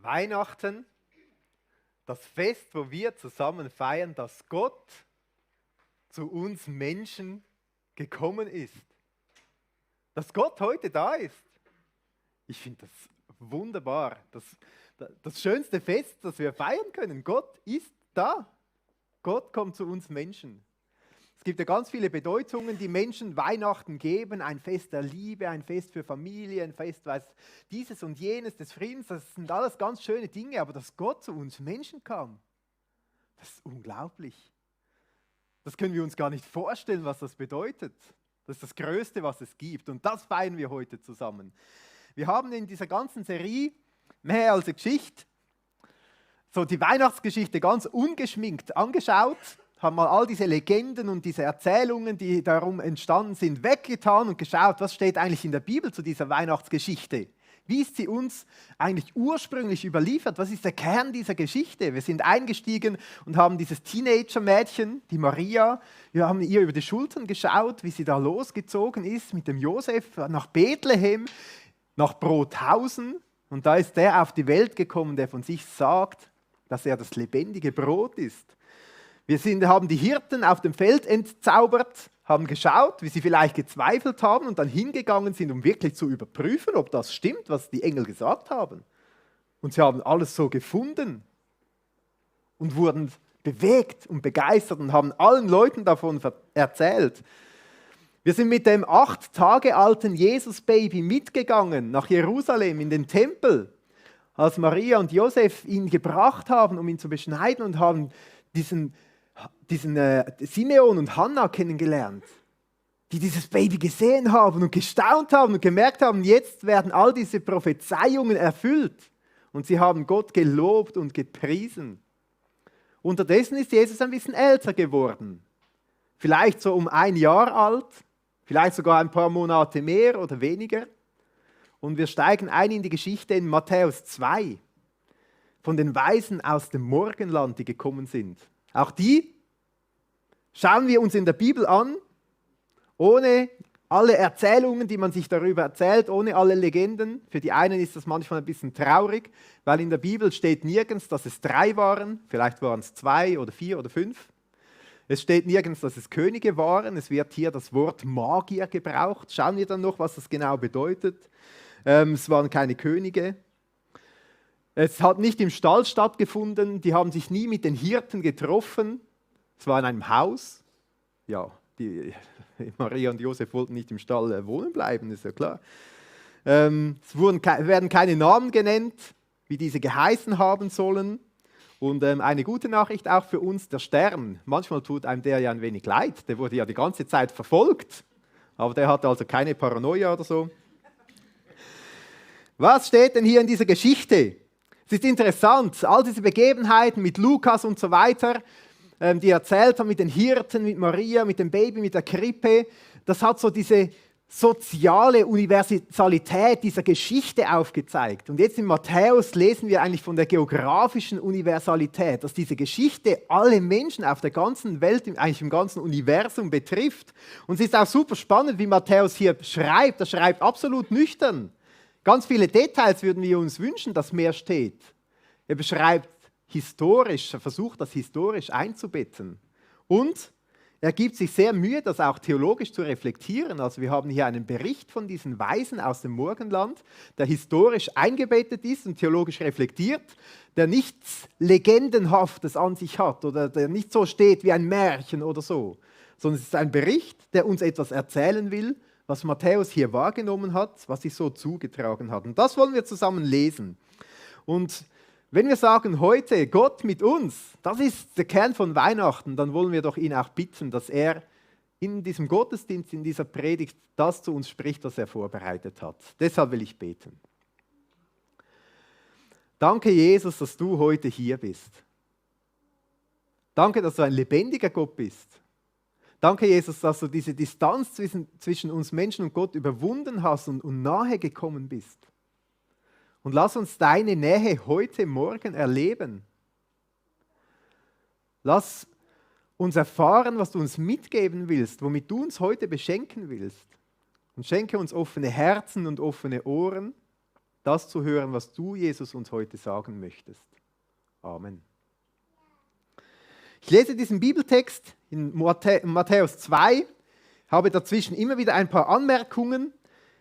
Weihnachten, das Fest, wo wir zusammen feiern, dass Gott zu uns Menschen gekommen ist. Dass Gott heute da ist. Ich finde das wunderbar. Das schönste Fest, das wir feiern können. Gott ist da. Gott kommt zu uns Menschen. Es gibt ja ganz viele Bedeutungen, die Menschen Weihnachten geben. Ein Fest der Liebe, ein Fest für Familie, ein Fest, dieses und jenes, des Friedens. Das sind alles ganz schöne Dinge. Aber dass Gott zu uns Menschen kam, das ist unglaublich. Das können wir uns gar nicht vorstellen, was das bedeutet. Das ist das Größte, was es gibt. Und das feiern wir heute zusammen. Wir haben in dieser ganzen Serie mehr als eine Geschichte, so die Weihnachtsgeschichte ganz ungeschminkt angeschaut, haben mal all diese Legenden und diese Erzählungen, die darum entstanden sind, weggetan und geschaut, was steht eigentlich in der Bibel zu dieser Weihnachtsgeschichte. Wie ist sie uns eigentlich ursprünglich überliefert? Was ist der Kern dieser Geschichte? Wir sind eingestiegen und haben dieses Teenager-Mädchen, die Maria, wir haben ihr über die Schultern geschaut, wie sie da losgezogen ist mit dem Josef nach Bethlehem, nach Brothausen. Und da ist der auf die Welt gekommen, der von sich sagt, dass er das lebendige Brot ist. Haben die Hirten auf dem Feld entzaubert, haben geschaut, wie sie vielleicht gezweifelt haben und dann hingegangen sind, um wirklich zu überprüfen, ob das stimmt, was die Engel gesagt haben. Und sie haben alles so gefunden und wurden bewegt und begeistert und haben allen Leuten davon erzählt. Wir sind mit dem 8 Tage alten Jesus-Baby mitgegangen nach Jerusalem in den Tempel, als Maria und Josef ihn gebracht haben, um ihn zu beschneiden, und haben diesen Simeon und Hannah kennengelernt, die dieses Baby gesehen haben und gestaunt haben und gemerkt haben, jetzt werden all diese Prophezeiungen erfüllt. Und sie haben Gott gelobt und gepriesen. Unterdessen ist Jesus ein bisschen älter geworden. Vielleicht so um 1 Jahr alt, vielleicht sogar ein paar Monate mehr oder weniger. Und wir steigen ein in die Geschichte in Matthäus 2 von den Weisen aus dem Morgenland, die gekommen sind. Auch die schauen wir uns in der Bibel an, ohne alle Erzählungen, die man sich darüber erzählt, ohne alle Legenden. Für die einen ist das manchmal ein bisschen traurig, weil in der Bibel steht nirgends, dass es 3 waren, vielleicht waren es 2 oder 4 oder 5. Es steht nirgends, dass es Könige waren. Es wird hier das Wort Magier gebraucht. Schauen wir dann noch, was das genau bedeutet. Es waren keine Könige. Es hat nicht im Stall stattgefunden. Die haben sich nie mit den Hirten getroffen. Es war in einem Haus. Ja, Maria und Josef wollten nicht im Stall wohnen bleiben, ist ja klar. Es werden keine Namen genannt, wie diese geheißen haben sollen. Und eine gute Nachricht auch für uns, der Stern. Manchmal tut einem der ja ein wenig leid. Der wurde ja die ganze Zeit verfolgt. Aber der hatte also keine Paranoia oder so. Was steht denn hier in dieser Geschichte? Es ist interessant, all diese Begebenheiten mit Lukas und so weiter, die erzählt haben mit den Hirten, mit Maria, mit dem Baby, mit der Krippe, das hat so diese soziale Universalität dieser Geschichte aufgezeigt. Und jetzt in Matthäus lesen wir eigentlich von der geografischen Universalität, dass diese Geschichte alle Menschen auf der ganzen Welt, eigentlich im ganzen Universum betrifft. Und es ist auch super spannend, wie Matthäus hier schreibt. Er schreibt absolut nüchtern. Ganz viele Details würden wir uns wünschen, dass mehr steht. Er beschreibt historisch, er versucht das historisch einzubetten. Und er gibt sich sehr Mühe, das auch theologisch zu reflektieren. Also wir haben hier einen Bericht von diesen Weisen aus dem Morgenland, der historisch eingebettet ist und theologisch reflektiert, der nichts Legendenhaftes an sich hat oder der nicht so steht wie ein Märchen oder so, sondern es ist ein Bericht, der uns etwas erzählen will, was Matthäus hier wahrgenommen hat, was sich so zugetragen hat. Und das wollen wir zusammen lesen. Und wenn wir sagen heute, Gott mit uns, das ist der Kern von Weihnachten, dann wollen wir doch ihn auch bitten, dass er in diesem Gottesdienst, in dieser Predigt, das zu uns spricht, was er vorbereitet hat. Deshalb will ich beten. Danke, Jesus, dass du heute hier bist. Danke, dass du ein lebendiger Gott bist. Danke, Jesus, dass du diese Distanz zwischen uns Menschen und Gott überwunden hast und nahe gekommen bist. Und lass uns deine Nähe heute Morgen erleben. Lass uns erfahren, was du uns mitgeben willst, womit du uns heute beschenken willst. Und schenke uns offene Herzen und offene Ohren, das zu hören, was du, Jesus, uns heute sagen möchtest. Amen. Ich lese diesen Bibeltext in Matthäus 2, habe dazwischen immer wieder ein paar Anmerkungen,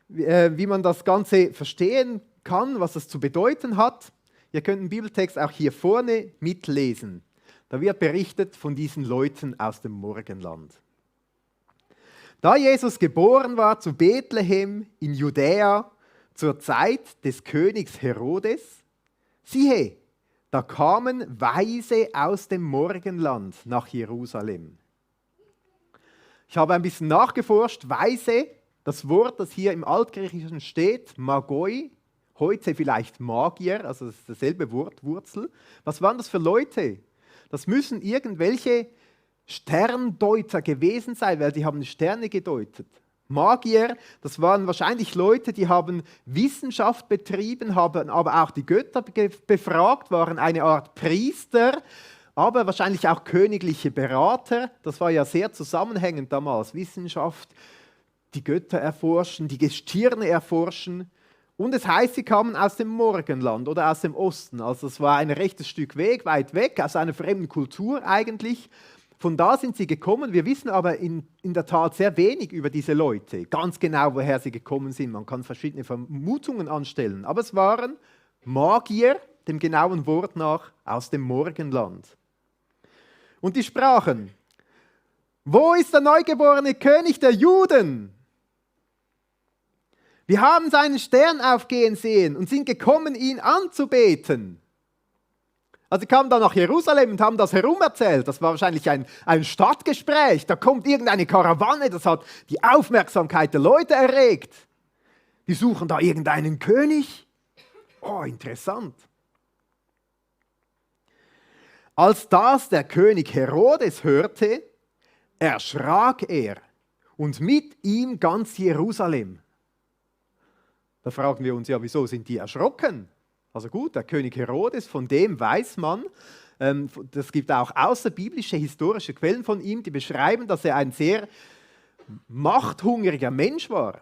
wie man das Ganze verstehen kann, was das zu bedeuten hat. Ihr könnt den Bibeltext auch hier vorne mitlesen. Da wird berichtet von diesen Leuten aus dem Morgenland. Da Jesus geboren war zu Bethlehem in Judäa zur Zeit des Königs Herodes, siehe, da kamen Weise aus dem Morgenland nach Jerusalem. Ich habe ein bisschen nachgeforscht. Weise, das Wort, das hier im Altgriechischen steht, Magoi, heute vielleicht Magier, also das ist dasselbe Wortwurzel. Was waren das für Leute? Das müssen irgendwelche Sterndeuter gewesen sein, weil die haben Sterne gedeutet. Magier, das waren wahrscheinlich Leute, die haben Wissenschaft betrieben, haben aber auch die Götter befragt, waren eine Art Priester, aber wahrscheinlich auch königliche Berater. Das war ja sehr zusammenhängend damals. Wissenschaft, die Götter erforschen, die Gestirne erforschen. Und es heißt, sie kamen aus dem Morgenland oder aus dem Osten. Also es war ein rechtes Stück Weg, weit weg, aus einer fremden Kultur eigentlich. Von da sind sie gekommen. Wir wissen aber in der Tat sehr wenig über diese Leute. Ganz genau, woher sie gekommen sind. Man kann verschiedene Vermutungen anstellen. Aber es waren Magier, dem genauen Wort nach, aus dem Morgenland. Und die sprachen: Wo ist der neugeborene König der Juden? Wir haben seinen Stern aufgehen sehen und sind gekommen, ihn anzubeten. Also sie kamen dann nach Jerusalem und haben das herumerzählt. Das war wahrscheinlich ein Stadtgespräch. Da kommt irgendeine Karawane, das hat die Aufmerksamkeit der Leute erregt. Die suchen da irgendeinen König. Oh, interessant. Als das der König Herodes hörte, erschrak er und mit ihm ganz Jerusalem. Da fragen wir uns ja, wieso sind die erschrocken? Also gut, der König Herodes, von dem weiß man, das gibt auch außerbiblische historische Quellen von ihm, die beschreiben, dass er ein sehr machthungriger Mensch war.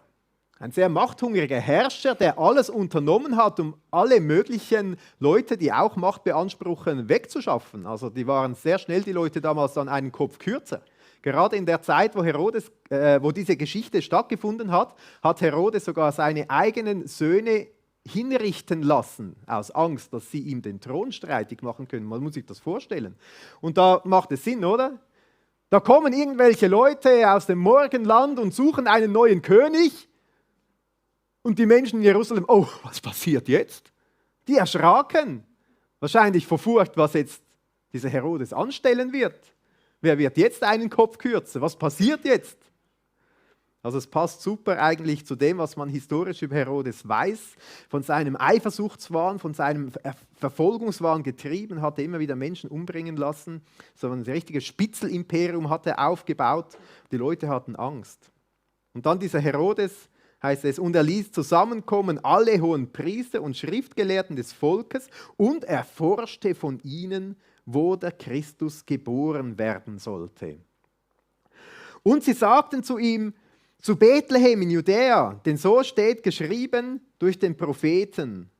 Ein sehr machthungriger Herrscher, der alles unternommen hat, um alle möglichen Leute, die auch Macht beanspruchen, wegzuschaffen. Also die waren sehr schnell, die Leute damals, dann einen Kopf kürzer. Gerade in der Zeit, wo diese Geschichte stattgefunden hat, hat Herodes sogar seine eigenen Söhne hinrichten lassen, aus Angst, dass sie ihm den Thron streitig machen können. Man muss sich das vorstellen. Und da macht es Sinn, oder? Da kommen irgendwelche Leute aus dem Morgenland und suchen einen neuen König. Und die Menschen in Jerusalem, oh, was passiert jetzt? Die erschraken. Wahrscheinlich vor Furcht, was jetzt dieser Herodes anstellen wird. Wer wird jetzt einen Kopf kürzen? Was passiert jetzt? Also es passt super eigentlich zu dem, was man historisch über Herodes weiß. Von seinem Eifersuchtswahn, von seinem Verfolgungswahn getrieben, hat er immer wieder Menschen umbringen lassen. So ein richtiges Spitzelimperium hat er aufgebaut. Die Leute hatten Angst. Und dann dieser Herodes, heißt es, und er ließ zusammenkommen alle hohen Priester und Schriftgelehrten des Volkes und erforschte von ihnen, wo der Christus geboren werden sollte. Und sie sagten zu ihm, zu Bethlehem in Judäa, denn so steht geschrieben durch den Propheten.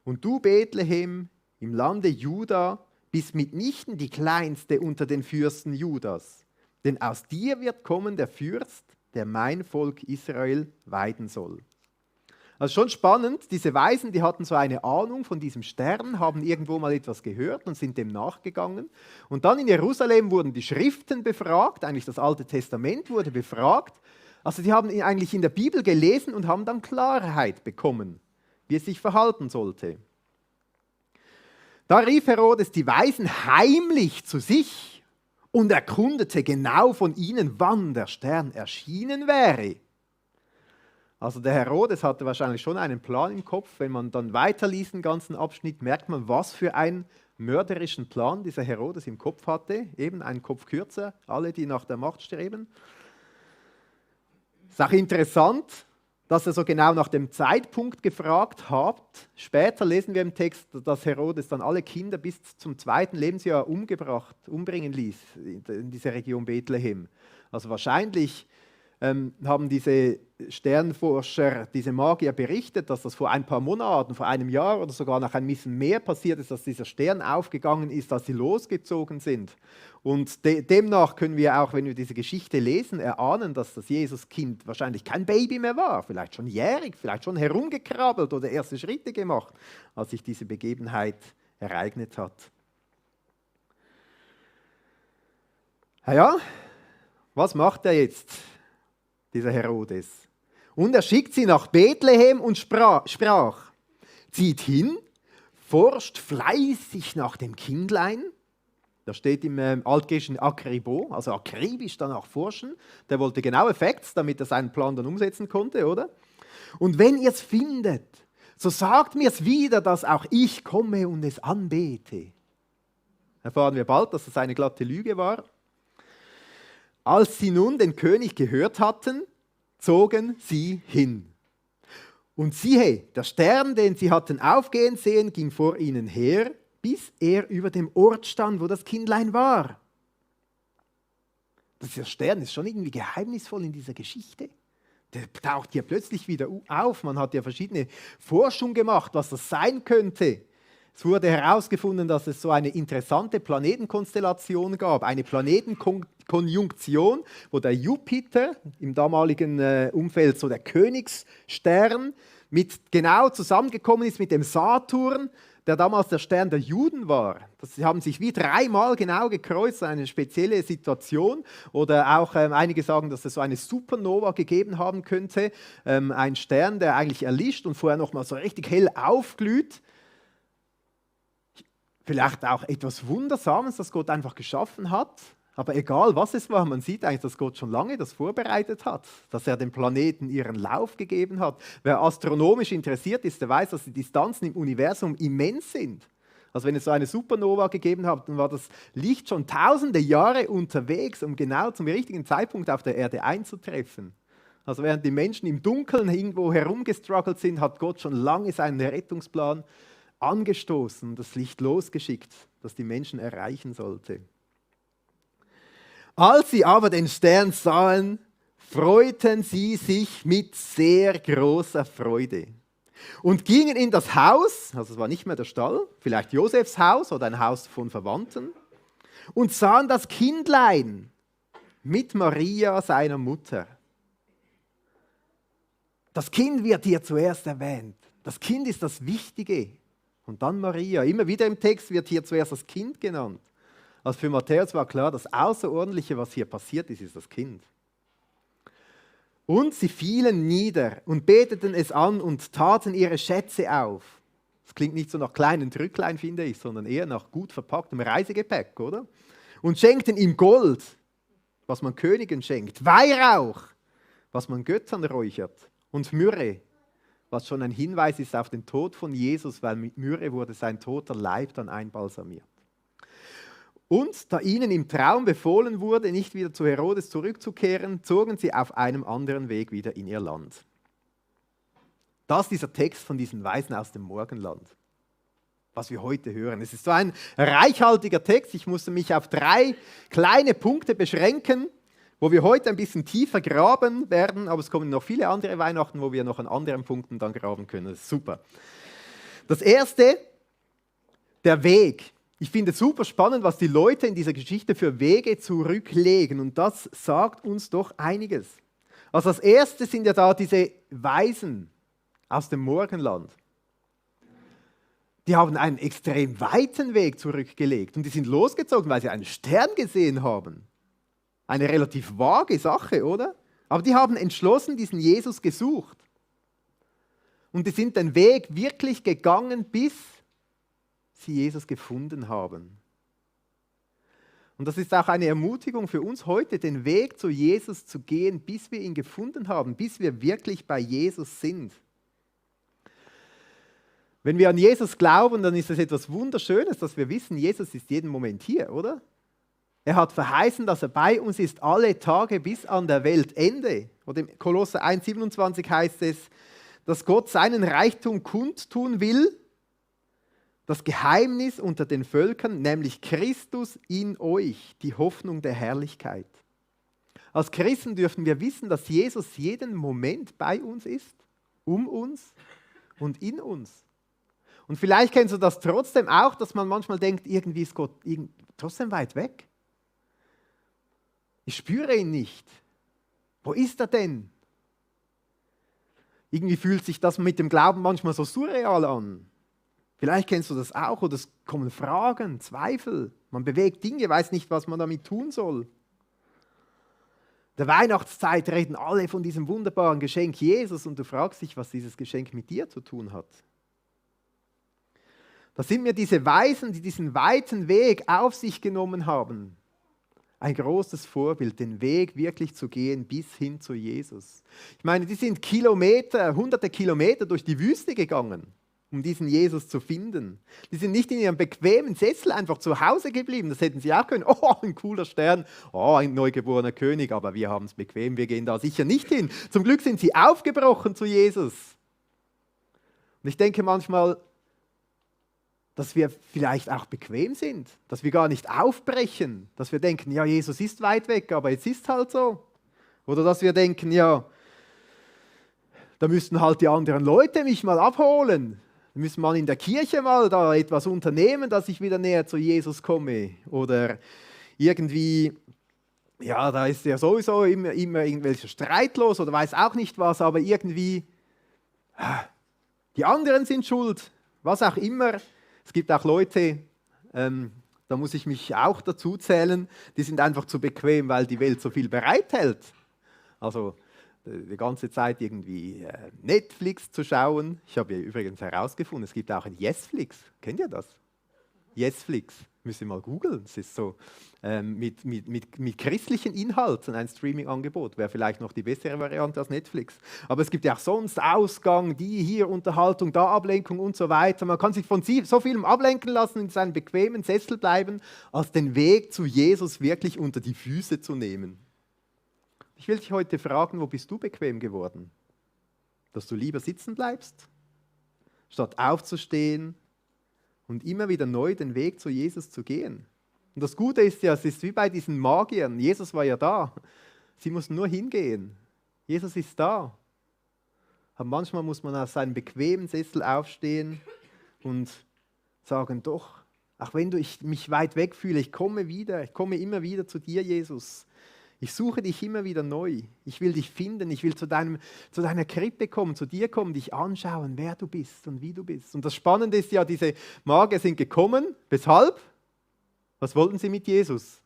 Und du, Bethlehem, im Lande Juda, bist mitnichten die kleinste unter den Fürsten Judas. Denn aus dir wird kommen der Fürst, der mein Volk Israel weiden soll. Also schon spannend, diese Weisen, die hatten so eine Ahnung von diesem Stern, haben irgendwo mal etwas gehört und sind dem nachgegangen. Und dann in Jerusalem wurden die Schriften befragt, eigentlich das Alte Testament wurde befragt. Also die haben eigentlich in der Bibel gelesen und haben dann Klarheit bekommen, wie es sich verhalten sollte. Da rief Herodes die Weisen heimlich zu sich und erkundete genau von ihnen, wann der Stern erschienen wäre. Also der Herodes hatte wahrscheinlich schon einen Plan im Kopf. Wenn man dann weiterliest den ganzen Abschnitt, merkt man, was für einen mörderischen Plan dieser Herodes im Kopf hatte. Eben einen Kopf kürzer, alle, die nach der Macht streben. Es ist auch interessant, dass er so genau nach dem Zeitpunkt gefragt hat. Später lesen wir im Text, dass Herodes dann alle Kinder bis zum 2. Lebensjahr umbringen ließ in dieser Region Bethlehem. Also wahrscheinlich haben diese Sternforscher, diese Magier berichtet, dass das vor ein paar Monaten, vor einem Jahr oder sogar nach ein bisschen mehr passiert ist, dass dieser Stern aufgegangen ist, als sie losgezogen sind. Und demnach können wir auch, wenn wir diese Geschichte lesen, erahnen, dass das Jesuskind wahrscheinlich kein Baby mehr war, vielleicht schon jährig, vielleicht schon herumgekrabbelt oder erste Schritte gemacht, als sich diese Begebenheit ereignet hat. Ja, was macht er jetzt, dieser Herodes? Und er schickt sie nach Bethlehem und sprach, zieht hin, forscht fleißig nach dem Kindlein. Da steht im Altgriechischen akribo, also akribisch danach forschen. Der wollte genaue Facts, damit er seinen Plan dann umsetzen konnte, oder? Und wenn ihr es findet, so sagt mir es wieder, dass auch ich komme und es anbete. Erfahren wir bald, dass das eine glatte Lüge war. Als sie nun den König gehört hatten, zogen sie hin. Und siehe, der Stern, den sie hatten aufgehen sehen, ging vor ihnen her, bis er über dem Ort stand, wo das Kindlein war. Dieser Stern ist schon irgendwie geheimnisvoll in dieser Geschichte. Der taucht hier plötzlich wieder auf. Man hat ja verschiedene Forschungen gemacht, was das sein könnte. Es wurde herausgefunden, dass es so eine interessante Planetenkonstellation gab, eine Planetenkonjunktion, wo der Jupiter im damaligen Umfeld so der Königsstern genau zusammengekommen ist mit dem Saturn, der damals der Stern der Juden war. Sie haben sich wie dreimal genau gekreuzt, eine spezielle Situation. Oder auch einige sagen, dass es so eine Supernova gegeben haben könnte. Ein Stern, der eigentlich erlischt und vorher nochmal so richtig hell aufglüht. Vielleicht auch etwas Wundersames, das Gott einfach geschaffen hat. Aber egal, was es war, man sieht eigentlich, dass Gott schon lange das vorbereitet hat, dass er den Planeten ihren Lauf gegeben hat. Wer astronomisch interessiert ist, der weiß, dass die Distanzen im Universum immens sind. Also wenn es so eine Supernova gegeben hat, dann war das Licht schon tausende Jahre unterwegs, um genau zum richtigen Zeitpunkt auf der Erde einzutreffen. Also während die Menschen im Dunkeln irgendwo herumgestruggelt sind, hat Gott schon lange seinen Rettungsplan angestoßen und das Licht losgeschickt, das die Menschen erreichen sollte. Als sie aber den Stern sahen, freuten sie sich mit sehr großer Freude und gingen in das Haus, also es war nicht mehr der Stall, vielleicht Josefs Haus oder ein Haus von Verwandten, und sahen das Kindlein mit Maria, seiner Mutter. Das Kind wird hier zuerst erwähnt. Das Kind ist das Wichtige. Und dann Maria. Immer wieder im Text wird hier zuerst das Kind genannt. Also für Matthäus war klar, das Außerordentliche, was hier passiert ist, ist das Kind. Und sie fielen nieder und beteten es an und taten ihre Schätze auf. Das klingt nicht so nach kleinen Drücklein, finde ich, sondern eher nach gut verpacktem Reisegepäck, oder? Und schenkten ihm Gold, was man Königen schenkt, Weihrauch, was man Göttern räuchert, und Myrrhe, was schon ein Hinweis ist auf den Tod von Jesus, weil mit Myrrhe wurde sein toter Leib dann einbalsamiert. Und da ihnen im Traum befohlen wurde, nicht wieder zu Herodes zurückzukehren, zogen sie auf einem anderen Weg wieder in ihr Land. Das ist dieser Text von diesen Weisen aus dem Morgenland, was wir heute hören. Es ist so ein reichhaltiger Text. Ich musste mich auf 3 kleine Punkte beschränken, wo wir heute ein bisschen tiefer graben werden, aber es kommen noch viele andere Weihnachten, wo wir noch an anderen Punkten dann graben können. Das ist super. Das erste, der Weg. Ich finde es super spannend, was die Leute in dieser Geschichte für Wege zurücklegen. Und das sagt uns doch einiges. Also das erste sind ja da diese Weisen aus dem Morgenland. Die haben einen extrem weiten Weg zurückgelegt. Und die sind losgezogen, weil sie einen Stern gesehen haben. Eine relativ vage Sache, oder? Aber die haben entschlossen diesen Jesus gesucht. Und die sind den Weg wirklich gegangen, bis sie Jesus gefunden haben. Und das ist auch eine Ermutigung für uns heute, den Weg zu Jesus zu gehen, bis wir ihn gefunden haben, bis wir wirklich bei Jesus sind. Wenn wir an Jesus glauben, dann ist es etwas Wunderschönes, dass wir wissen, Jesus ist jeden Moment hier, oder? Er hat verheißen, dass er bei uns ist alle Tage bis an der Weltende. Oder im Kolosser 1,27 heißt es, dass Gott seinen Reichtum kundtun will, das Geheimnis unter den Völkern, nämlich Christus in euch, die Hoffnung der Herrlichkeit. Als Christen dürfen wir wissen, dass Jesus jeden Moment bei uns ist, um uns und in uns. Und vielleicht kennst du das trotzdem auch, dass man manchmal denkt, irgendwie ist Gott trotzdem weit weg. Ich spüre ihn nicht. Wo ist er denn? Irgendwie fühlt sich das mit dem Glauben manchmal so surreal an. Vielleicht kennst du das auch, oder es kommen Fragen, Zweifel. Man bewegt Dinge, weiß nicht, was man damit tun soll. In der Weihnachtszeit reden alle von diesem wunderbaren Geschenk Jesus und du fragst dich, was dieses Geschenk mit dir zu tun hat. Das sind mir diese Weisen, die diesen weiten Weg auf sich genommen haben. Ein großes Vorbild, den Weg wirklich zu gehen bis hin zu Jesus. Ich meine, die sind hunderte Kilometer durch die Wüste gegangen, um diesen Jesus zu finden. Die sind nicht in ihrem bequemen Sessel einfach zu Hause geblieben. Das hätten sie auch können. Oh, ein cooler Stern. Oh, ein neugeborener König. Aber wir haben es bequem, wir gehen da sicher nicht hin. Zum Glück sind sie aufgebrochen zu Jesus. Und ich denke manchmal, dass wir vielleicht auch bequem sind, dass wir gar nicht aufbrechen, dass wir denken, ja, Jesus ist weit weg, aber jetzt ist halt so. Oder dass wir denken, ja, da müssten halt die anderen Leute mich mal abholen. Da müssen mal in der Kirche mal da etwas unternehmen, dass ich wieder näher zu Jesus komme. Oder irgendwie, ja, da ist ja sowieso immer irgendwelcher Streit los oder weiß auch nicht was, aber irgendwie, die anderen sind schuld, was auch immer. Es gibt auch Leute, da muss ich mich auch dazu zählen, die sind einfach zu bequem, weil die Welt so viel bereithält. Also die ganze Zeit irgendwie Netflix zu schauen. Ich habe ja übrigens herausgefunden, es gibt auch ein Yesflix. Kennt ihr das? Yesflix. Müsst ihr mal googeln. Es ist so mit christlichen Inhalten ein Streaming-Angebot. Wäre vielleicht noch die bessere Variante als Netflix. Aber es gibt ja auch sonst Ausgang, die hier Unterhaltung, da Ablenkung und so weiter. Man kann sich von so vielem ablenken lassen, in seinem bequemen Sessel bleiben, als den Weg zu Jesus wirklich unter die Füße zu nehmen. Ich will dich heute fragen, wo bist du bequem geworden? Dass du lieber sitzen bleibst, statt aufzustehen und immer wieder neu den Weg zu Jesus zu gehen. Und das Gute ist ja, es ist wie bei diesen Magiern. Jesus war ja da. Sie mussten nur hingehen. Jesus ist da. Aber manchmal muss man aus seinem bequemen Sessel aufstehen und sagen, doch, auch wenn ich mich weit weg fühle, ich komme immer wieder zu dir, Jesus. Ich suche dich immer wieder neu. Ich will dich finden. Ich will zu deiner Krippe kommen, zu dir kommen, dich anschauen, wer du bist und wie du bist. Und das Spannende ist ja, diese Magier sind gekommen. Weshalb? Was wollten sie mit Jesus?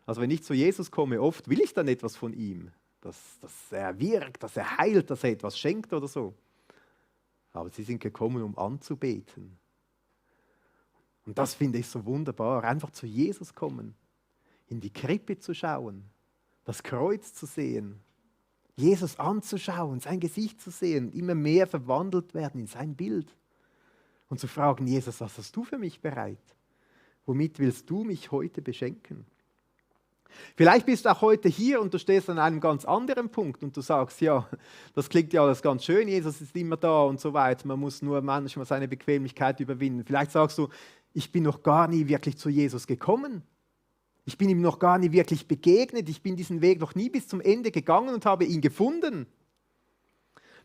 Also wenn ich zu Jesus komme, oft will ich dann etwas von ihm. Dass er wirkt, dass er heilt, dass er etwas schenkt oder so. Aber sie sind gekommen, um anzubeten. Und das finde ich so wunderbar. Einfach zu Jesus kommen. In die Krippe zu schauen, das Kreuz zu sehen, Jesus anzuschauen, sein Gesicht zu sehen, immer mehr verwandelt werden in sein Bild und zu fragen, Jesus, was hast du für mich bereit? Womit willst du mich heute beschenken? Vielleicht bist du auch heute hier und du stehst an einem ganz anderen Punkt und du sagst, ja, das klingt ja alles ganz schön, Jesus ist immer da und so weiter, man muss nur manchmal seine Bequemlichkeit überwinden. Vielleicht sagst du, ich bin noch gar nie wirklich zu Jesus gekommen. Ich bin ihm noch gar nie wirklich begegnet. Ich bin diesen Weg noch nie bis zum Ende gegangen und habe ihn gefunden.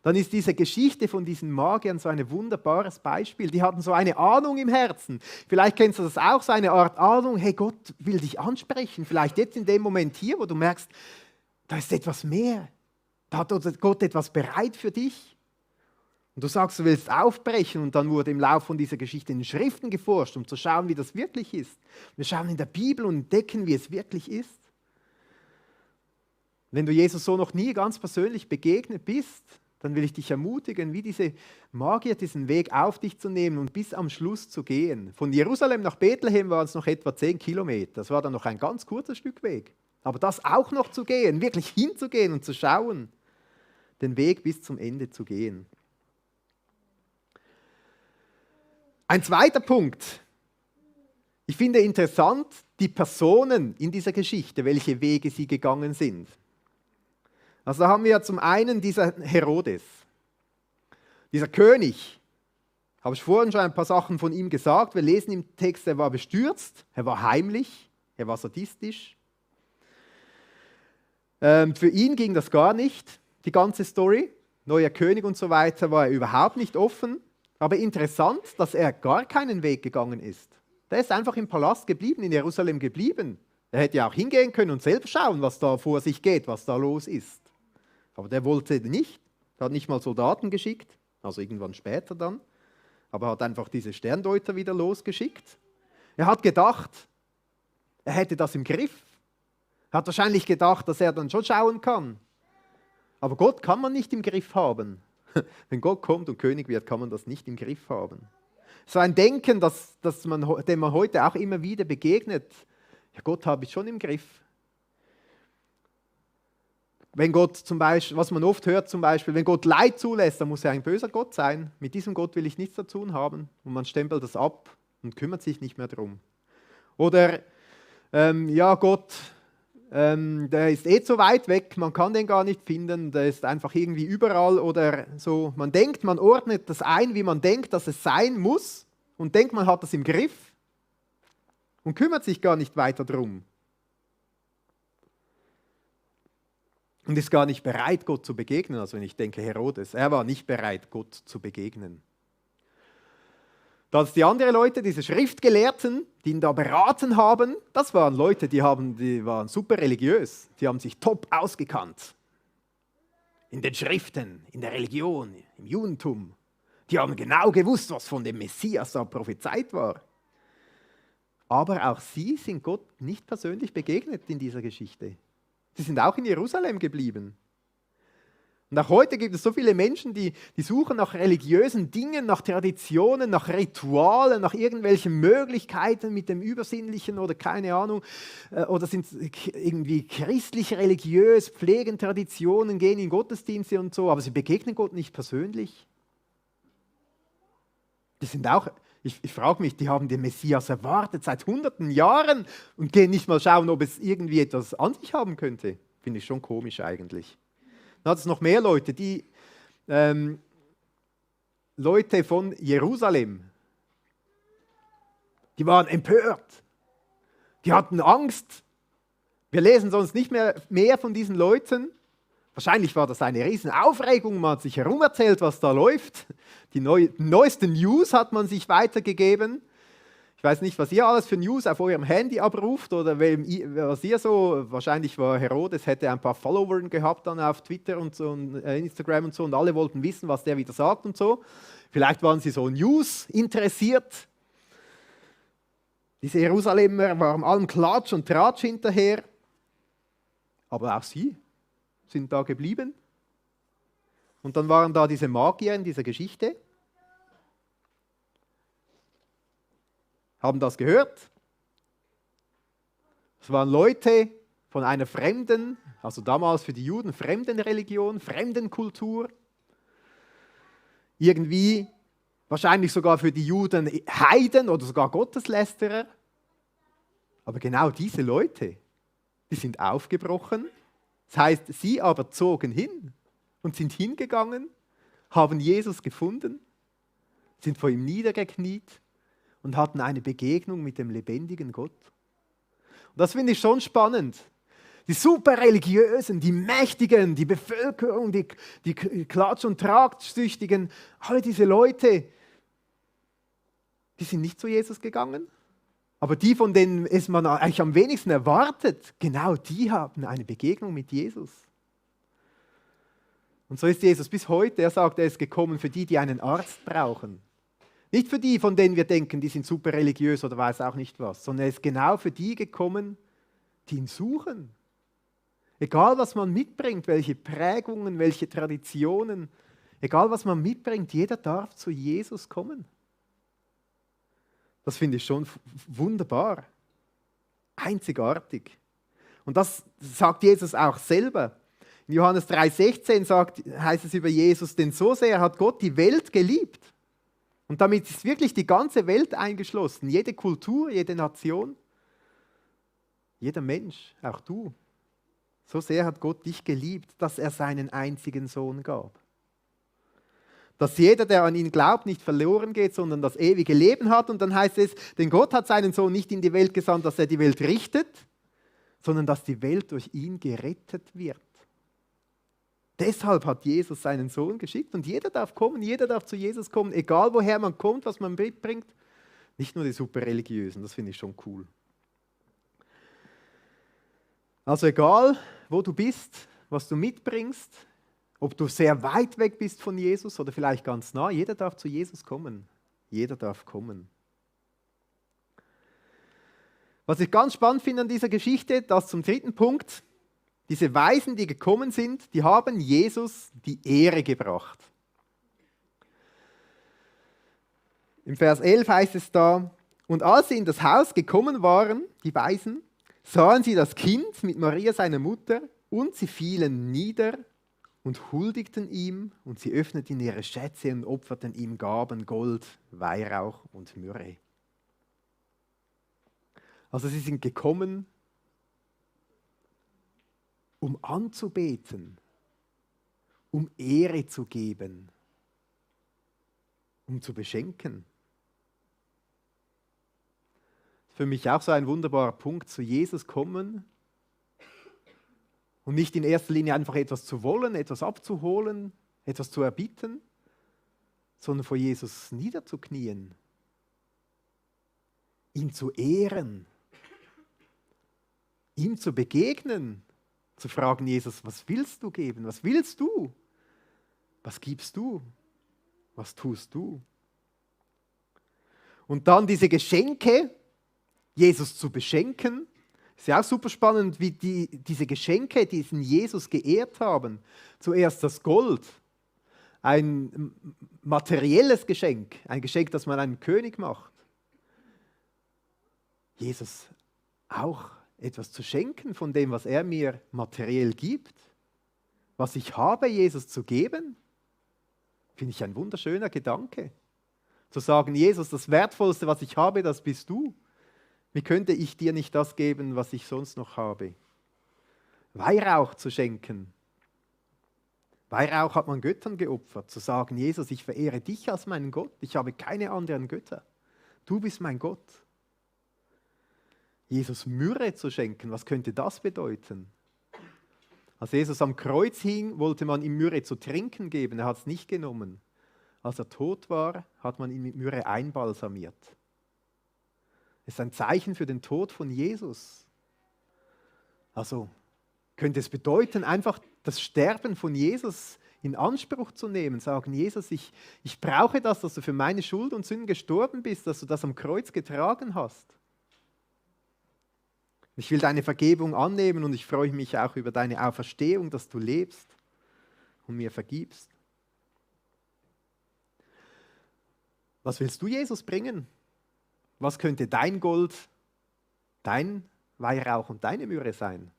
Dann ist diese Geschichte von diesen Magiern so ein wunderbares Beispiel. Die hatten so eine Ahnung im Herzen. Vielleicht kennst du das auch, so eine Art Ahnung, hey, Gott will dich ansprechen. Vielleicht jetzt in dem Moment hier, wo du merkst, da ist etwas mehr. Da hat Gott etwas bereit für dich. Und du sagst, du willst aufbrechen und dann wurde im Laufe von dieser Geschichte in den Schriften geforscht, um zu schauen, wie das wirklich ist. Wir schauen in der Bibel und entdecken, wie es wirklich ist. Wenn du Jesus so noch nie ganz persönlich begegnet bist, dann will ich dich ermutigen, wie diese Magier diesen Weg auf dich zu nehmen und bis am Schluss zu gehen. Von Jerusalem nach Bethlehem waren es noch etwa 10 Kilometer. Das war dann noch ein ganz kurzes Stück Weg. Aber das auch noch zu gehen, wirklich hinzugehen und zu schauen, den Weg bis zum Ende zu gehen. Ein zweiter Punkt. Ich finde interessant, die Personen in dieser Geschichte, welche Wege sie gegangen sind. Also da haben wir zum einen dieser Herodes, dieser König. Habe ich vorhin schon ein paar Sachen von ihm gesagt. Wir lesen im Text, er war bestürzt, er war heimlich, er war sadistisch. Für ihn ging das gar nicht, die ganze Story. Neuer König und so weiter war er überhaupt nicht offen. Aber interessant, dass er gar keinen Weg gegangen ist. Der ist einfach im Palast geblieben, in Jerusalem geblieben. Er hätte ja auch hingehen können und selber schauen, was da vor sich geht, was da los ist. Aber der wollte nicht. Er hat nicht mal Soldaten geschickt, also irgendwann später dann. Aber hat einfach diese Sterndeuter wieder losgeschickt. Er hat gedacht, er hätte das im Griff. Er hat wahrscheinlich gedacht, dass er dann schon schauen kann. Aber Gott kann man nicht im Griff haben. Wenn Gott kommt und König wird, kann man das nicht im Griff haben. So ein Denken, dem man heute auch immer wieder begegnet. Ja, Gott habe ich schon im Griff. Wenn Gott zum Beispiel, was man oft hört zum Beispiel, wenn Gott Leid zulässt, dann muss er ein böser Gott sein. Mit diesem Gott will ich nichts zu tun haben. Und man stempelt das ab und kümmert sich nicht mehr drum. Oder, ja, Gott, der ist eh zu weit weg, man kann den gar nicht finden, der ist einfach irgendwie überall oder so. Man denkt, man ordnet das ein, wie man denkt, dass es sein muss und denkt, man hat das im Griff und kümmert sich gar nicht weiter drum. Und ist gar nicht bereit, Gott zu begegnen. Also wenn ich denke, Herodes, er war nicht bereit, Gott zu begegnen. Dass die anderen Leute, diese Schriftgelehrten, die ihn da beraten haben, das waren Leute, die waren super religiös. Die haben sich top ausgekannt. In den Schriften, in der Religion, im Judentum. Die haben genau gewusst, was von dem Messias da prophezeit war. Aber auch sie sind Gott nicht persönlich begegnet in dieser Geschichte. Sie sind auch in Jerusalem geblieben. Und auch heute gibt es so viele Menschen, die suchen nach religiösen Dingen, nach Traditionen, nach Ritualen, nach irgendwelchen Möglichkeiten mit dem Übersinnlichen oder keine Ahnung, oder sind irgendwie christlich-religiös, pflegen Traditionen, gehen in Gottesdienste und so, aber sie begegnen Gott nicht persönlich. Die sind auch, ich frage mich, die haben den Messias erwartet seit hunderten Jahren und gehen nicht mal schauen, ob es irgendwie etwas an sich haben könnte. Finde ich schon komisch eigentlich. Dann hat es noch mehr Leute, Leute von Jerusalem, die waren empört, die hatten Angst. Wir lesen sonst nicht mehr von diesen Leuten. Wahrscheinlich war das eine riesen Aufregung, man hat sich herumerzählt, was da läuft. Die neuesten News hat man sich weitergegeben. Ich weiß nicht, was ihr alles für News auf eurem Handy abruft oder was ihr so, wahrscheinlich war Herodes, hätte ein paar Follower gehabt dann auf Twitter und so und Instagram und so und alle wollten wissen, was der wieder sagt und so. Vielleicht waren sie so News interessiert. Diese Jerusalemer waren allem Klatsch und Tratsch hinterher. Aber auch sie sind da geblieben. Und dann waren da diese Magier in dieser Geschichte. Haben das gehört. Es waren Leute von einer fremden, also damals für die Juden fremden Religion, fremden Kultur. Irgendwie wahrscheinlich sogar für die Juden Heiden oder sogar Gotteslästerer. Aber genau diese Leute, die sind aufgebrochen. Das heißt, sie aber zogen hin und sind hingegangen, haben Jesus gefunden, sind vor ihm niedergekniet und hatten eine Begegnung mit dem lebendigen Gott. Und das finde ich schon spannend. Die super religiösen, die Mächtigen, die Bevölkerung, die Klatsch- und Tragtsüchtigen, alle diese Leute, die sind nicht zu Jesus gegangen. Aber die, von denen es man eigentlich am wenigsten erwartet, genau die haben eine Begegnung mit Jesus. Und so ist Jesus bis heute. Er sagt, er ist gekommen für die, die einen Arzt brauchen. Nicht für die, von denen wir denken, die sind super religiös oder weiß auch nicht was, sondern er ist genau für die gekommen, die ihn suchen. Egal, was man mitbringt, welche Prägungen, welche Traditionen, egal, was man mitbringt, jeder darf zu Jesus kommen. Das finde ich schon wunderbar, einzigartig. Und das sagt Jesus auch selber. In Johannes 3,16 heißt es über Jesus, denn so sehr hat Gott die Welt geliebt. Und damit ist wirklich die ganze Welt eingeschlossen, jede Kultur, jede Nation, jeder Mensch, auch du. So sehr hat Gott dich geliebt, dass er seinen einzigen Sohn gab. Dass jeder, der an ihn glaubt, nicht verloren geht, sondern das ewige Leben hat. Und dann heißt es, denn Gott hat seinen Sohn nicht in die Welt gesandt, dass er die Welt richtet, sondern dass die Welt durch ihn gerettet wird. Deshalb hat Jesus seinen Sohn geschickt und jeder darf kommen, jeder darf zu Jesus kommen, egal woher man kommt, was man mitbringt. Nicht nur die Superreligiösen, das finde ich schon cool. Also egal, wo du bist, was du mitbringst, ob du sehr weit weg bist von Jesus oder vielleicht ganz nah, jeder darf zu Jesus kommen. Jeder darf kommen. Was ich ganz spannend finde an dieser Geschichte, das zum dritten Punkt, diese Weisen, die gekommen sind, die haben Jesus die Ehre gebracht. Im Vers 11 heißt es da, und als sie in das Haus gekommen waren, die Weisen, sahen sie das Kind mit Maria, seiner Mutter, und sie fielen nieder und huldigten ihm, und sie öffneten ihre Schätze und opferten ihm Gaben, Gold, Weihrauch und Myrrhe. Also sie sind gekommen, um anzubeten, um Ehre zu geben, um zu beschenken. Für mich auch so ein wunderbarer Punkt, zu Jesus kommen und nicht in erster Linie einfach etwas zu wollen, etwas abzuholen, etwas zu erbitten, sondern vor Jesus niederzuknien, ihn zu ehren, ihm zu begegnen, zu fragen, Jesus, was willst du geben? Was willst du? Was gibst du? Was tust du? Und dann diese Geschenke, Jesus zu beschenken. Ist ja auch super spannend, wie diese Geschenke diesen Jesus geehrt haben. Zuerst das Gold, ein materielles Geschenk, ein Geschenk, das man einem König macht. Jesus auch etwas zu schenken von dem, was er mir materiell gibt. Was ich habe, Jesus zu geben, finde ich ein wunderschöner Gedanke. Zu sagen, Jesus, das Wertvollste, was ich habe, das bist du. Wie könnte ich dir nicht das geben, was ich sonst noch habe? Weihrauch zu schenken. Weihrauch hat man Göttern geopfert. Zu sagen, Jesus, ich verehre dich als meinen Gott. Ich habe keine anderen Götter. Du bist mein Gott. Jesus Myrrhe zu schenken, was könnte das bedeuten? Als Jesus am Kreuz hing, wollte man ihm Myrrhe zu trinken geben. Er hat es nicht genommen. Als er tot war, hat man ihn mit Myrrhe einbalsamiert. Es ist ein Zeichen für den Tod von Jesus. Also könnte es bedeuten, einfach das Sterben von Jesus in Anspruch zu nehmen. Sagen, Jesus, ich brauche das, dass du für meine Schuld und Sünden gestorben bist, dass du das am Kreuz getragen hast. Ich will deine Vergebung annehmen und ich freue mich auch über deine Auferstehung, dass du lebst und mir vergibst. Was willst du Jesus bringen? Was könnte dein Gold, dein Weihrauch und deine Myrrhe sein?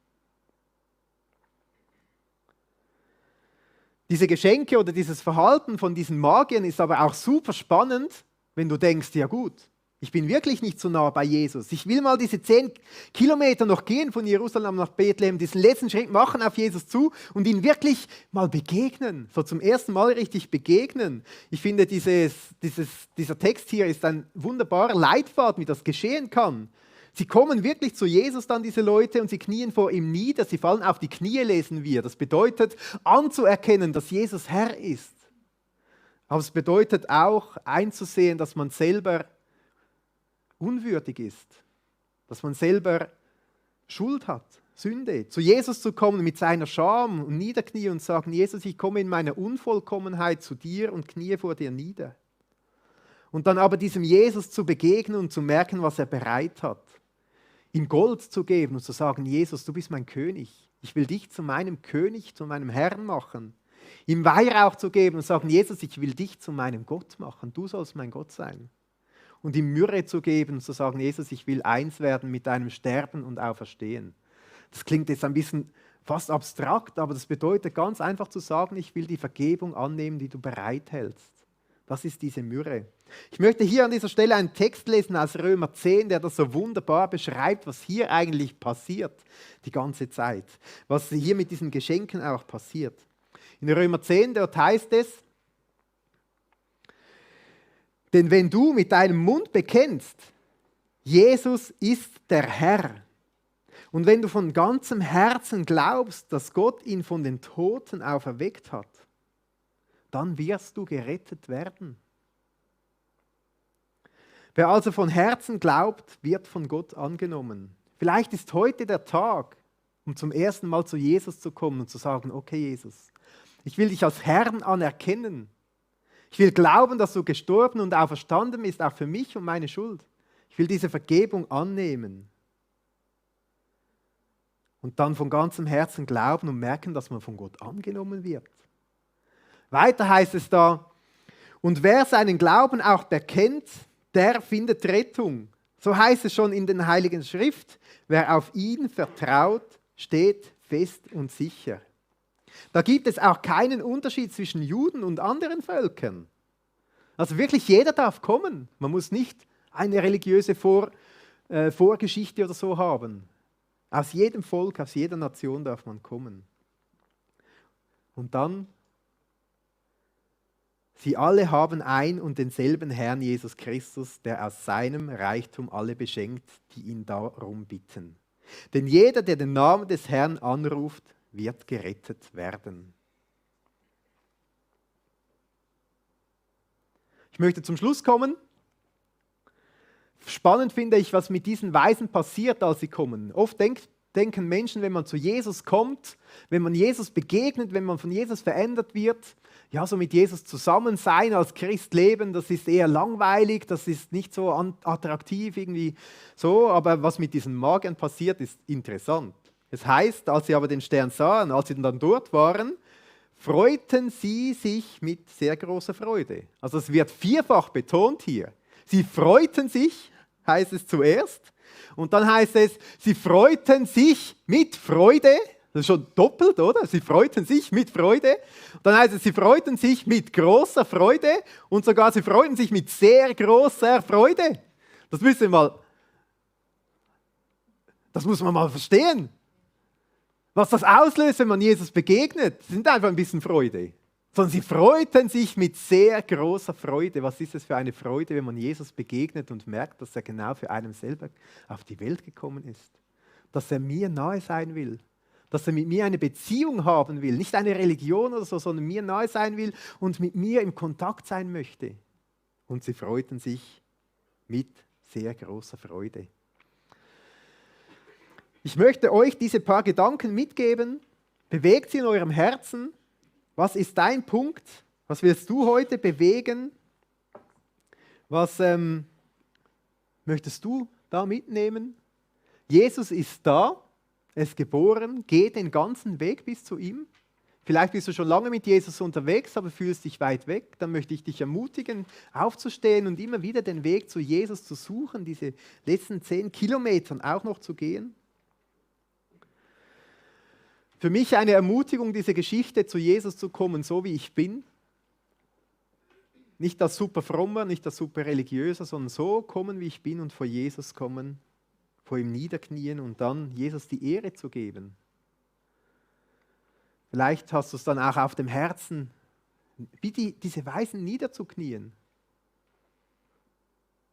Diese Geschenke oder dieses Verhalten von diesen Magiern ist aber auch super spannend, wenn du denkst, ja gut, ich bin wirklich nicht so nah bei Jesus. Ich will mal diese 10 Kilometer noch gehen von Jerusalem nach Bethlehem, diesen letzten Schritt machen auf Jesus zu und ihn wirklich mal begegnen. So zum ersten Mal richtig begegnen. Ich finde, dieser Text hier ist ein wunderbarer Leitfaden, wie das geschehen kann. Sie kommen wirklich zu Jesus dann, diese Leute, und sie knien vor ihm nieder. Sie fallen auf die Knie, lesen wir. Das bedeutet, anzuerkennen, dass Jesus Herr ist. Aber es bedeutet auch, einzusehen, dass man selber unwürdig ist, dass man selber Schuld hat, Sünde. Zu Jesus zu kommen mit seiner Scham und niederknien und sagen, Jesus, ich komme in meiner Unvollkommenheit zu dir und knie vor dir nieder. Und dann aber diesem Jesus zu begegnen und zu merken, was er bereit hat. Ihm Gold zu geben und zu sagen, Jesus, du bist mein König. Ich will dich zu meinem König, zu meinem Herrn machen. Ihm Weihrauch zu geben und sagen, Jesus, ich will dich zu meinem Gott machen. Du sollst mein Gott sein. Und ihm Myrrhe zu geben und zu sagen, Jesus, ich will eins werden mit deinem Sterben und Auferstehen. Das klingt jetzt ein bisschen fast abstrakt, aber das bedeutet ganz einfach zu sagen, ich will die Vergebung annehmen, die du bereithältst. Das ist diese Myrrhe. Ich möchte hier an dieser Stelle einen Text lesen aus Römer 10, der das so wunderbar beschreibt, was hier eigentlich passiert, die ganze Zeit. Was hier mit diesen Geschenken auch passiert. In Römer 10, dort heißt es, denn wenn du mit deinem Mund bekennst, Jesus ist der Herr, Und wenn du von ganzem Herzen glaubst, dass Gott ihn von den Toten auferweckt hat, dann wirst du gerettet werden. Wer also von Herzen glaubt, wird von Gott angenommen. Vielleicht ist heute der Tag, um zum ersten Mal zu Jesus zu kommen und zu sagen, okay Jesus, ich will dich als Herrn anerkennen. Ich will glauben, dass du gestorben und auferstanden bist, auch für mich und meine Schuld. Ich will diese Vergebung annehmen. Und dann von ganzem Herzen glauben und merken, dass man von Gott angenommen wird. Weiter heißt es da, und wer seinen Glauben auch bekennt, der findet Rettung. So heißt es schon in den Heiligen Schrift, wer auf ihn vertraut, steht fest und sicher. Da gibt es auch keinen Unterschied zwischen Juden und anderen Völkern. Also wirklich jeder darf kommen. Man muss nicht eine religiöse Vorgeschichte oder so haben. Aus jedem Volk, aus jeder Nation darf man kommen. Und dann, sie alle haben ein und denselben Herrn Jesus Christus, der aus seinem Reichtum alle beschenkt, die ihn darum bitten. Denn jeder, der den Namen des Herrn anruft, wird gerettet werden. Ich möchte zum Schluss kommen. Spannend finde ich, was mit diesen Weisen passiert, als sie kommen. Oft denken Menschen, wenn man zu Jesus kommt, wenn man Jesus begegnet, wenn man von Jesus verändert wird, ja, so mit Jesus zusammen sein, als Christ leben, das ist eher langweilig, das ist nicht so attraktiv irgendwie so, aber was mit diesen Magiern passiert, ist interessant. Es heißt, als sie aber den Stern sahen, als sie dann dort waren, freuten sie sich mit sehr großer Freude. Also es wird vierfach betont hier. Sie freuten sich, heißt es zuerst. Und dann heißt es, sie freuten sich mit Freude. Das ist schon doppelt, oder? Sie freuten sich mit Freude. Und dann heißt es, sie freuten sich mit großer Freude. Und sogar sie freuten sich mit sehr großer Freude. Das muss man mal verstehen. Was das auslöst, wenn man Jesus begegnet, sind einfach ein bisschen Freude. Sondern sie freuten sich mit sehr großer Freude. Was ist es für eine Freude, wenn man Jesus begegnet und merkt, dass er genau für einen selber auf die Welt gekommen ist? Dass er mir nahe sein will. Dass er mit mir eine Beziehung haben will. Nicht eine Religion oder so, sondern mir nahe sein will und mit mir im Kontakt sein möchte. Und sie freuten sich mit sehr großer Freude. Ich möchte euch diese paar Gedanken mitgeben. Bewegt sie in eurem Herzen. Was ist dein Punkt? Was willst du heute bewegen? Was möchtest du da mitnehmen? Jesus ist da, er ist geboren, geh den ganzen Weg bis zu ihm. Vielleicht bist du schon lange mit Jesus unterwegs, aber fühlst dich weit weg. Dann möchte ich dich ermutigen, aufzustehen und immer wieder den Weg zu Jesus zu suchen, diese letzten 10 Kilometern auch noch zu gehen. Für mich eine Ermutigung, diese Geschichte zu Jesus zu kommen, so wie ich bin. Nicht als super frommer, nicht als super religiöser, sondern so kommen, wie ich bin und vor Jesus kommen, vor ihm niederknien und dann Jesus die Ehre zu geben. Vielleicht hast du es dann auch auf dem Herzen, wie diese Weisen niederzuknien.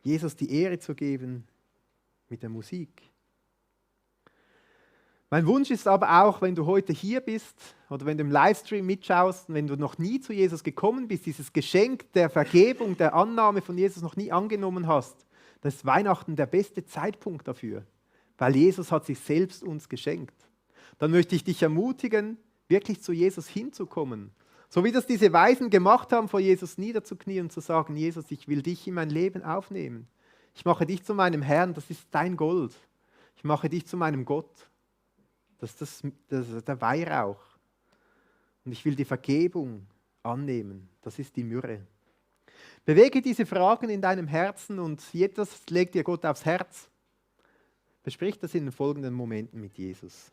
Jesus die Ehre zu geben mit der Musik. Mein Wunsch ist aber auch, wenn du heute hier bist oder wenn du im Livestream mitschaust und wenn du noch nie zu Jesus gekommen bist, dieses Geschenk der Vergebung, der Annahme von Jesus noch nie angenommen hast, das ist Weihnachten der beste Zeitpunkt dafür, weil Jesus hat sich selbst uns geschenkt. Dann möchte ich dich ermutigen, wirklich zu Jesus hinzukommen. So wie das diese Weisen gemacht haben, vor Jesus niederzuknien und zu sagen, Jesus, ich will dich in mein Leben aufnehmen. Ich mache dich zu meinem Herrn, das ist dein Gold. Ich mache dich zu meinem Gott. Das ist der Weihrauch. Und ich will die Vergebung annehmen. Das ist die Myrrhe. Bewege diese Fragen in deinem Herzen und etwas legt dir Gott aufs Herz. Besprich das in den folgenden Momenten mit Jesus.